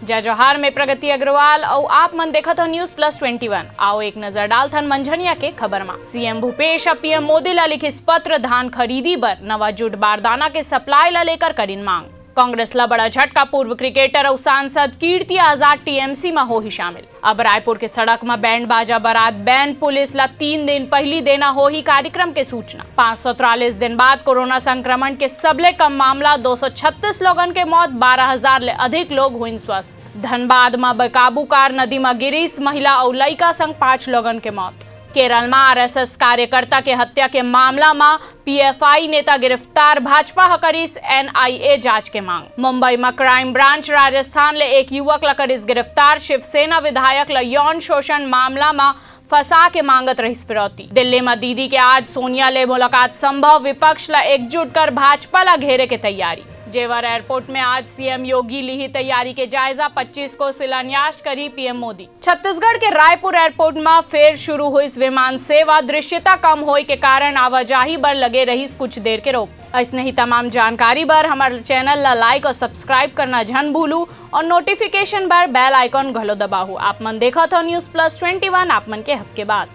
जय जोहार में प्रगति अग्रवाल और आप मन देखत हो न्यूज प्लस 21। आओ एक नजर डालथन मंझनिया के खबर में। सीएम भूपेश और पीएम मोदी ला लिखिस पत्र धान खरीदी बर नवा जुट बारदाना के सप्लाई ला लेकर करिन मांग। कांग्रेस ला बड़ा झटका, पूर्व क्रिकेटर और सांसद कीर्ति आजाद टीएमसी में हो ही शामिल। अब रायपुर के सड़क में बैंड बाजा बारात बैन, पुलिस ला 3 दिन पहली देना हो ही कार्यक्रम के सूचना। 543 दिन बाद कोरोना संक्रमण के सबले कम मामला, 236 लोगन के मौत, 12,000 ले अधिक लोग हुई स्वस्थ। धनबाद में बेकाबू कार नदी में गिरीस, महिला और लड़का संग 5 लोगन के मौत। केरल में आरएसएस कार्यकर्ता के हत्या के मामला में पीएफआई नेता गिरफ्तार, भाजपा हकरीस एनआईए जांच के मांग। मुंबई में क्राइम ब्रांच राजस्थान ले एक युवक ला करीस गिरफ्तार, शिवसेना विधायक ला यौन शोषण मामला में फंसा के मांगत रहीस फिरौती। दिल्ली में दीदी के आज सोनिया ले मुलाकात संभव, विपक्ष ला एकजुट कर भाजपा ला घेरे के तैयारी। जेवर एयरपोर्ट में आज सीएम योगी ली तैयारी के जायजा, 25 को शिलान्यास करी पीएम मोदी। छत्तीसगढ़ के रायपुर एयरपोर्ट में फिर शुरू हुई विमान सेवा, दृश्यता कम होने के कारण आवाजाही बर लगे रही कुछ देर के रोक। ऐसे ही तमाम जानकारी बर हमारे चैनल ला लाइक और सब्सक्राइब करना जन भूलू और नोटिफिकेशन बर बेल आइकॉन घलो दबाहू। आप मन देखा था न्यूज प्लस 21 आप मन के हक के बाद।